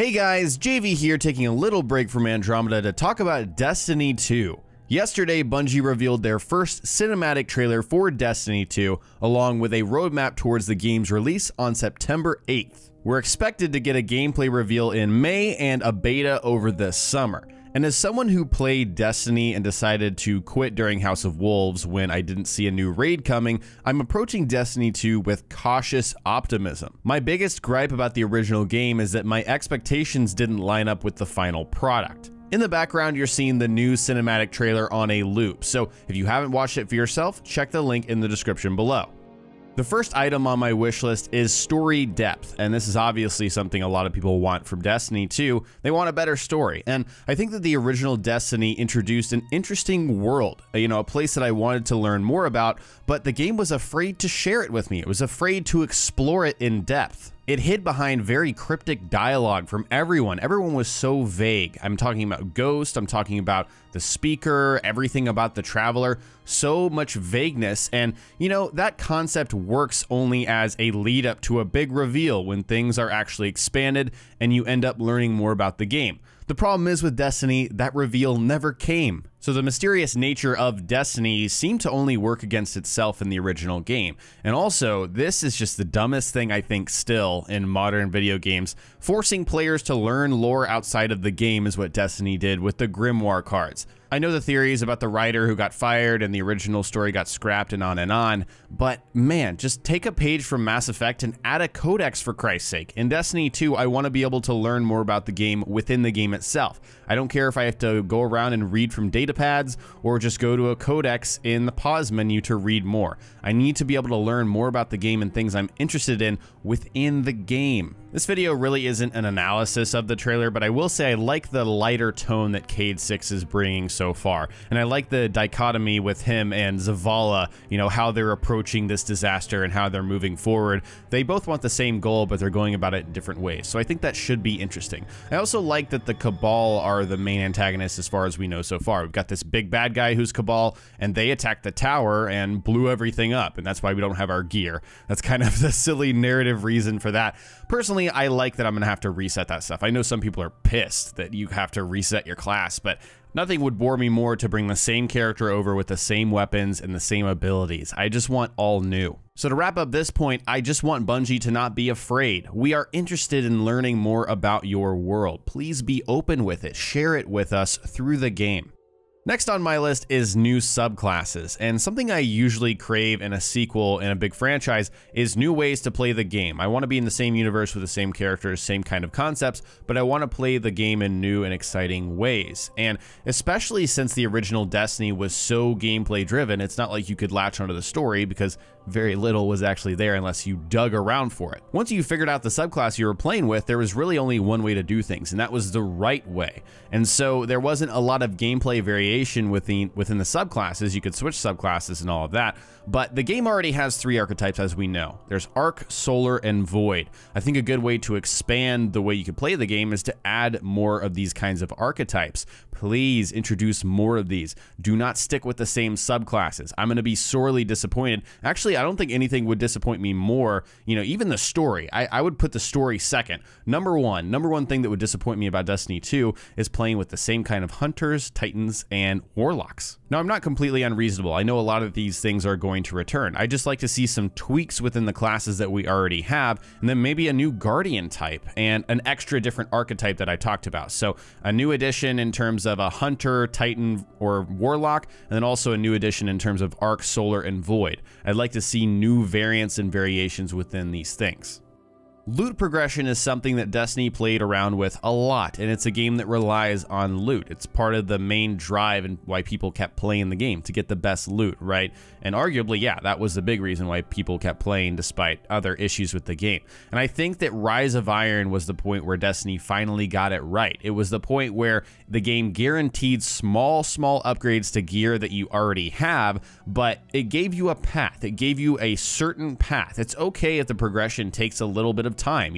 Hey guys, JV here, taking a little break from Andromeda to talk about Destiny 2. Yesterday, Bungie revealed their first cinematic trailer for Destiny 2, along with a roadmap towards the game's release on September 8th. We're expected to get a gameplay reveal in May and a beta over this summer. And as someone who played Destiny and decided to quit during House of Wolves when I didn't see a new raid coming, I'm approaching Destiny 2 with cautious optimism. My biggest gripe about the original game is that my expectations didn't line up with the final product. In the background, you're seeing the new cinematic trailer on a loop, so if you haven't watched it for yourself, check the link in the description below. The first item on my wish list is Story Depth, and this is obviously something a lot of people want from Destiny 2. They want a better story, and I think that the original Destiny introduced an interesting world, a place that I wanted to learn more about, but the game was afraid to share it with me. It was afraid to explore it in depth. It hid behind very cryptic dialogue from everyone. Everyone was so vague. I'm talking about Ghost, I'm talking about the speaker, everything about the Traveler, so much vagueness. And that concept works only as a lead up to a big reveal when things are actually expanded and you end up learning more about the game. The problem is with Destiny, that reveal never came. So the mysterious nature of Destiny seemed to only work against itself in the original game. And also, this is just the dumbest thing I think still in modern video games. Forcing players to learn lore outside of the game is what Destiny did with the Grimoire cards. I know the theories about the writer who got fired and the original story got scrapped and on, but man, just take a page from Mass Effect and add a codex for Christ's sake. In Destiny 2, I want to be able to learn more about the game within the game itself. I don't care if I have to go around and read from datapads or just go to a codex in the pause menu to read more. I need to be able to learn more about the game and things I'm interested in within the game. This video really isn't an analysis of the trailer, but I will say I like the lighter tone that Cayde 6 is bringing so far. And I like the dichotomy with him and Zavala, how they're approaching this disaster and how they're moving forward. They both want the same goal, but they're going about it in different ways. So I think that should be interesting. I also like that the Cabal are the main antagonists as far as we know so far. We've got this big bad guy who's Cabal, and they attacked the tower and blew everything up, and that's why we don't have our gear. That's kind of the silly narrative reason for that. Personally, I like that I'm gonna have to reset that stuff. I know some people are pissed that you have to reset your class, but nothing would bore me more to bring the same character over with the same weapons and the same abilities. I just want all new. So to wrap up this point, I just want Bungie to not be afraid. We are interested in learning more about your world. Please be open with it. Share it with us through the game. Next on my list is new subclasses, and something I usually crave in a sequel in a big franchise is new ways to play the game. I want to be in the same universe with the same characters, same kind of concepts, but I want to play the game in new and exciting ways. And especially since the original Destiny was so gameplay driven, it's not like you could latch onto the story because very little was actually there unless you dug around for it. Once you figured out the subclass you were playing with, there was really only one way to do things, and that was the right way. And so there wasn't a lot of gameplay variation within the subclasses. You could switch subclasses and all of that, but the game already has 3 archetypes, as we know. There's Arc, Solar, and Void. I think a good way to expand the way you could play the game is to add more of these kinds of archetypes. Please introduce more of these. Do not stick with the same subclasses. I'm going to be sorely disappointed. Actually, I don't think anything would disappoint me more. Even the story. I would put the story second. Number one thing that would disappoint me about Destiny 2 is playing with the same kind of Hunters, Titans, and Warlocks. Now, I'm not completely unreasonable. I know a lot of these things are going to return. I just like to see some tweaks within the classes that we already have, and then maybe a new Guardian type and an extra different archetype that I talked about. So a new addition in terms of a Hunter, Titan, or Warlock, and then also a new addition in terms of Arc, Solar, and Void. I'd like to see new variants and variations within these things. Loot progression is something that Destiny played around with a lot, and it's a game that relies on loot. It's part of the main drive and why people kept playing the game, to get the best loot, right? And arguably, yeah, that was the big reason why people kept playing despite other issues with the game. And I think that Rise of Iron was the point where Destiny finally got it right. It was the point where the game guaranteed small upgrades to gear that you already have, but it gave you a path. It gave you a certain path. It's okay if the progression takes a little bit of time,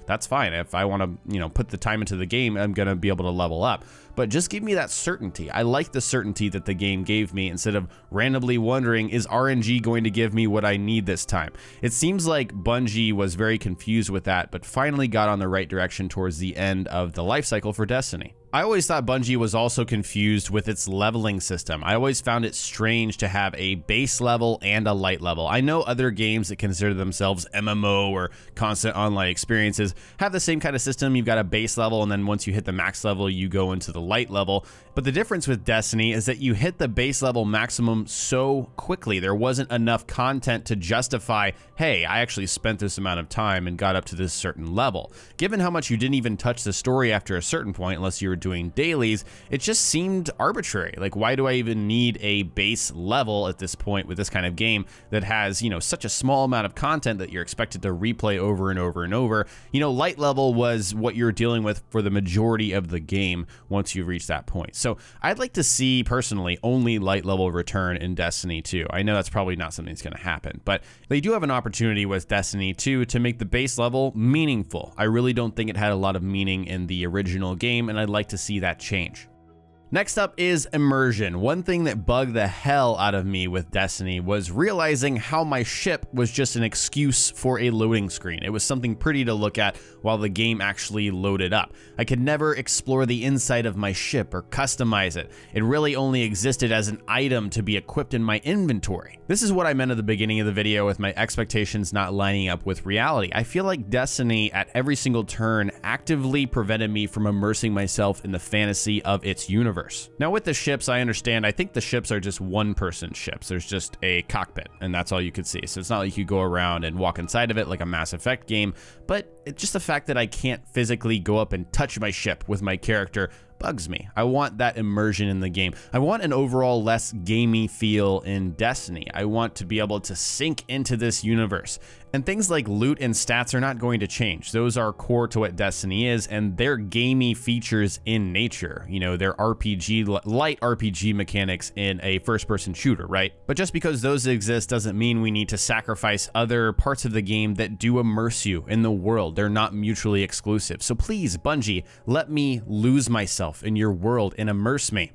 that's fine. If I want to, put the time into the game, I'm going to be able to level up. but just give me that certainty. I like the certainty that the game gave me instead of randomly wondering, is RNG going to give me what I need this time? It seems like Bungie was very confused with that, but finally got on the right direction towards the end of the life cycle for Destiny. I always thought Bungie was also confused with its leveling system. I always found it strange to have a base level and a light level. I know other games that consider themselves MMO or constant online experiences have the same kind of system. You've got a base level, and then once you hit the max level, you go into the light level. But the difference with Destiny is that you hit the base level maximum so quickly. There wasn't enough content to justify, hey, I actually spent this amount of time and got up to this certain level. Given how much you didn't even touch the story after a certain point, unless you were doing dailies, it just seemed arbitrary. Like, why do I even need a base level at this point with this kind of game that has, you know, such a small amount of content that you're expected to replay over and over and over? You know, light level was what you're dealing with for the majority of the game once you reach that point. So I'd like to see, personally, only light level return in Destiny 2. I know that's probably not something that's going to happen, but they do have an opportunity with Destiny 2 to make the base level meaningful. I really don't think it had a lot of meaning in the original game, and I'd like to see that change. Next up is Immersion. One thing that bugged the hell out of me with Destiny was realizing how my ship was just an excuse for a loading screen. It was something pretty to look at while the game actually loaded up. I could never explore the inside of my ship or customize it. It really only existed as an item to be equipped in my inventory. This is what I meant at the beginning of the video with my expectations not lining up with reality. I feel like Destiny at every single turn actively prevented me from immersing myself in the fantasy of its universe. Now with the ships, I understand. I think the ships are just one-person ships. There's just a cockpit, and that's all you could see. So it's not like you go around and walk inside of it like a Mass Effect game, but it's just the fact that I can't physically go up and touch my ship with my character bugs me. I want that immersion in the game. I want an overall less gamey feel in Destiny. I want to be able to sink into this universe. And things like loot and stats are not going to change. Those are core to what Destiny is, and they're gamey features in nature. You know, they're light RPG mechanics in a first-person shooter, right? But just because those exist doesn't mean we need to sacrifice other parts of the game that do immerse you in the world. They're not mutually exclusive. So please, Bungie, let me lose myself in your world and immerse me.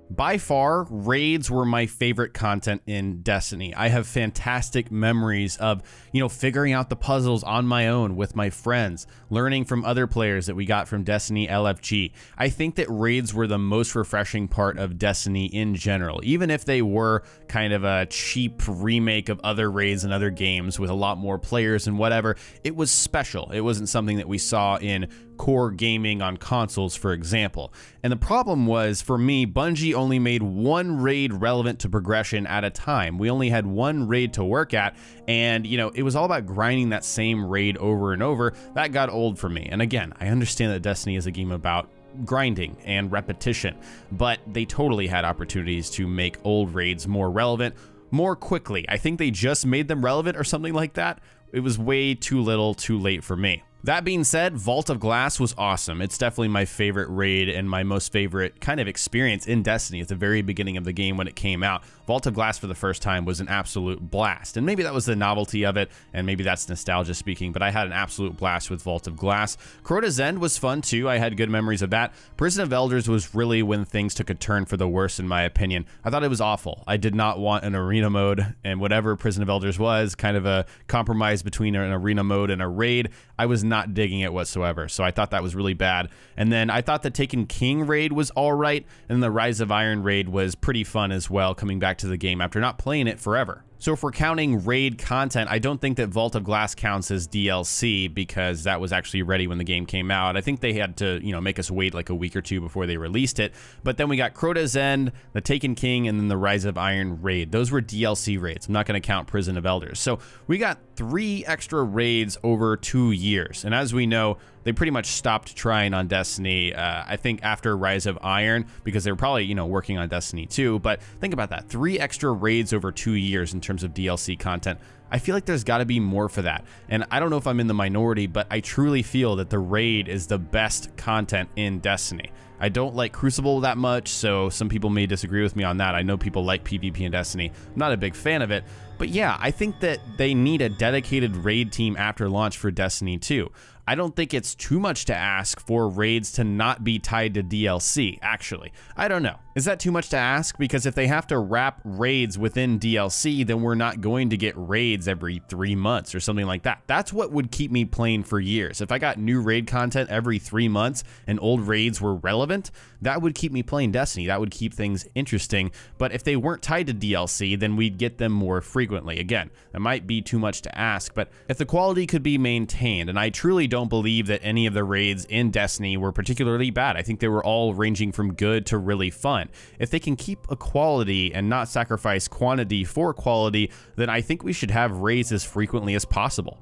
By far, raids were my favorite content in Destiny. I have fantastic memories of, you know, figuring out the puzzles on my own with my friends, learning from other players that we got from Destiny LFG. I think that raids were the most refreshing part of Destiny in general, even if they were kind of a cheap remake of other raids and other games with a lot more players and whatever. It was special. It wasn't something that we saw in core gaming on consoles, for example. And the problem was, for me, Bungie only made one raid relevant to progression at a time. We only had one raid to work at, and you know, it was all about grinding that same raid over and over. That got old for me. And again, I understand that Destiny is a game about grinding and repetition, but they totally had opportunities to make old raids more relevant more quickly. I think they just made them relevant or something like that. It was way too little, too late for me. That being said, Vault of Glass was awesome. It's definitely my favorite raid and my most favorite kind of experience in Destiny at the very beginning of the game when it came out. Vault of Glass for the first time was an absolute blast, and maybe that was the novelty of it, and maybe that's nostalgia speaking, but I had an absolute blast with Vault of Glass. Crota's End was fun too. I had good memories of that. Prison of Elders was really when things took a turn for the worse, in my opinion. I thought it was awful. I did not want an arena mode, and whatever Prison of Elders was, kind of a compromise between an arena mode and a raid, I was not digging it whatsoever, so I thought that was really bad. And then I thought the Taken King raid was all right, and the Rise of Iron raid was pretty fun as well, coming back to the game after not playing it forever. So if we're counting raid content, I don't think that Vault of Glass counts as DLC because that was actually ready when the game came out. I think they had to, you know, make us wait like a week or two before they released it. But then we got Crota's End, the Taken King, and then the Rise of Iron raid. Those were DLC raids. I'm not going to count Prison of Elders. So we got 3 extra raids over 2 years. And as we know, they pretty much stopped trying on Destiny, I think after Rise of Iron, because they were probably, you know, working on Destiny 2. But think about that, 3 extra raids over 2 years in terms of DLC content. I feel like there's got to be more for that. And I don't know if I'm in the minority, but I truly feel that the raid is the best content in Destiny. I don't like Crucible that much, so some people may disagree with me on that. I know people like PvP in Destiny. I'm not a big fan of it, But yeah, I think that they need a dedicated raid team after launch for Destiny 2. I don't think it's too much to ask for raids to not be tied to DLC, actually. I don't know. Is that too much to ask? Because if they have to wrap raids within DLC, then we're not going to get raids every 3 months or something like that. That's what would keep me playing for years. If I got new raid content every 3 months and old raids were relevant, that would keep me playing Destiny. That would keep things interesting. But if they weren't tied to DLC, then we'd get them more frequently. Again, that might be too much to ask, but if the quality could be maintained, and I truly don't believe that any of the raids in Destiny were particularly bad. I think they were all ranging from good to really fun. If they can keep a quality and not sacrifice quantity for quality, then I think we should have raids as frequently as possible.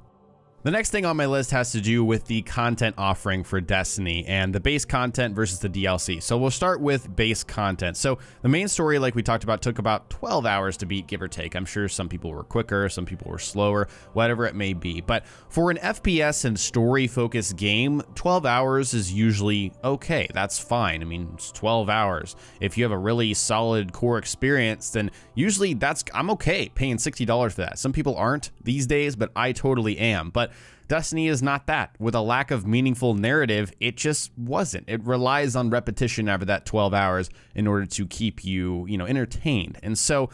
The next thing on my list has to do with the content offering for Destiny and the base content versus the DLC. So we'll start with base content. So the main story, like we talked about, took about 12 hours to beat, give or take. I'm sure some people were quicker, some people were slower, whatever it may be. But for an FPS and story-focused game, 12 hours is usually okay. That's fine. I mean, it's 12 hours. If you have a really solid core experience, then usually I'm okay paying $60 for that. Some people aren't these days, but I totally am. But Destiny is not that. With a lack of meaningful narrative, it just wasn't. It relies on repetition after that 12 hours in order to keep you, entertained. And so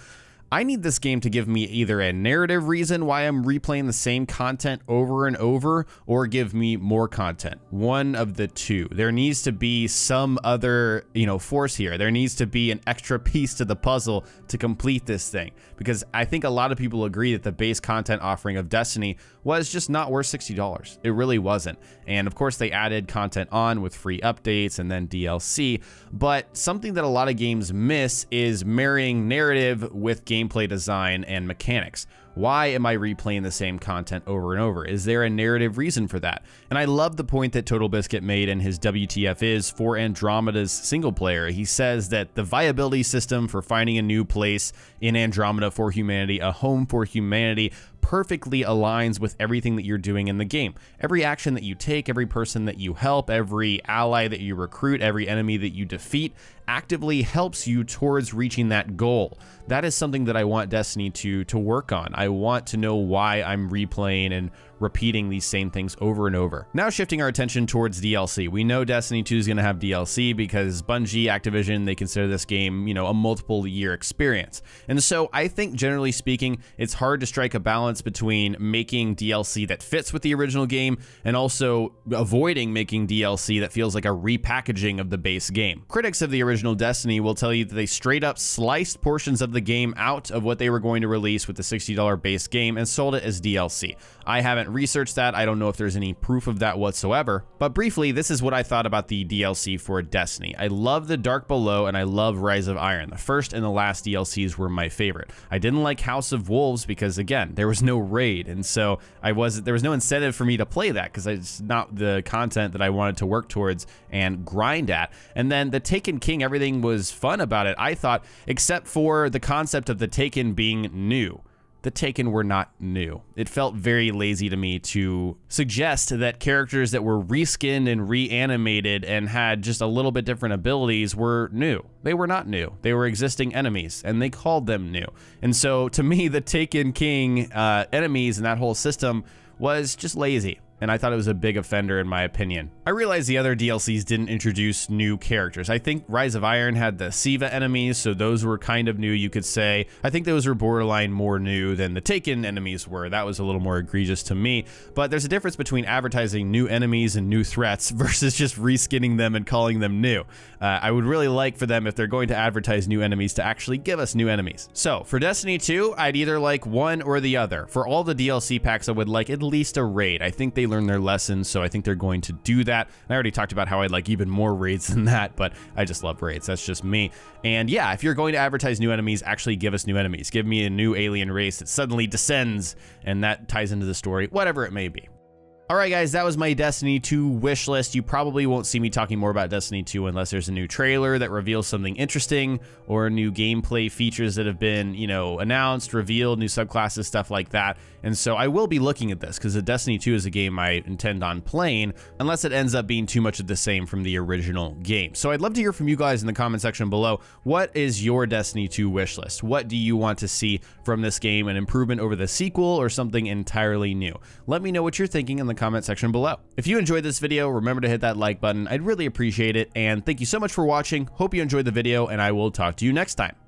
I need this game to give me either a narrative reason why I'm replaying the same content over and over, or give me more content. One of the two. There needs to be some other, force here. There needs to be an extra piece to the puzzle to complete this thing. Because I think a lot of people agree that the base content offering of Destiny was just not worth $60. It really wasn't. And of course they added content on with free updates and then DLC. But something that a lot of games miss is marrying narrative with gameplay design and mechanics. Why am I replaying the same content over and over? Is there a narrative reason for that? And I love the point that Total Biscuit made in his WTF is for Andromeda's single player. He says that the viability system for finding a new place in Andromeda for humanity, a home for humanity, perfectly aligns with everything that you're doing in the game. Every action that you take, every person that you help, every ally that you recruit, every enemy that you defeat actively helps you towards reaching that goal. That is something that I want Destiny 2 to work on. I want to know why I'm replaying and repeating these same things over and over. Now shifting our attention towards DLC. We know Destiny 2 is going to have DLC because Bungie, Activision, they consider this game, a multiple year experience. And so I think generally speaking, it's hard to strike a balance between making DLC that fits with the original game and also avoiding making DLC that feels like a repackaging of the base game. Critics of the original Destiny will tell you that they straight up sliced portions of the game out of what they were going to release with the $60 base game and sold it as DLC. I haven't researched that. I don't know if there's any proof of that whatsoever. But briefly, this is what I thought about the DLC for Destiny. I love the Dark Below and I love Rise of Iron. The first and the last DLCs were my favorite. I didn't like House of Wolves because, again, there was no raid, and so there was no incentive for me to play that because it's not the content that I wanted to work towards and grind at. And then the Taken King, everything was fun about it, I thought, except for the concept of the Taken being new. The Taken were not new. It felt very lazy to me to suggest that characters that were reskinned and reanimated and had just a little bit different abilities were new. They were not new. They were existing enemies, and they called them new. And so, to me, the Taken King enemies and that whole system was just lazy. And I thought it was a big offender in my opinion. I realized the other DLCs didn't introduce new characters. I think Rise of Iron had the Siva enemies, so those were kind of new, you could say. I think those were borderline more new than the Taken enemies were. That was a little more egregious to me. But there's a difference between advertising new enemies and new threats versus just reskinning them and calling them new. I would really like for them, if they're going to advertise new enemies, to actually give us new enemies. So for Destiny 2, I'd either like one or the other. For all the DLC packs, I would like at least a raid. I think they learned their lessons, so I think they're going to do that. I already talked about how I'd like even more raids than that, but I just love raids. That's just me. And yeah, if you're going to advertise new enemies, actually give us new enemies. Give me a new alien race that suddenly descends and that ties into the story, whatever it may be. Alright guys, that was my Destiny 2 wish list. You probably won't see me talking more about Destiny 2 unless there's a new trailer that reveals something interesting or new gameplay features that have been, announced, revealed, new subclasses, stuff like that. And so I will be looking at this because Destiny 2 is a game I intend on playing unless it ends up being too much of the same from the original game. So I'd love to hear from you guys in the comment section below. What is your Destiny 2 wish list? What do you want to see from this game? An improvement over the sequel or something entirely new? Let me know what you're thinking in the comment section below. If you enjoyed this video, remember to hit that like button. I'd really appreciate it. And thank you so much for watching. Hope you enjoyed the video, and I will talk to you next time.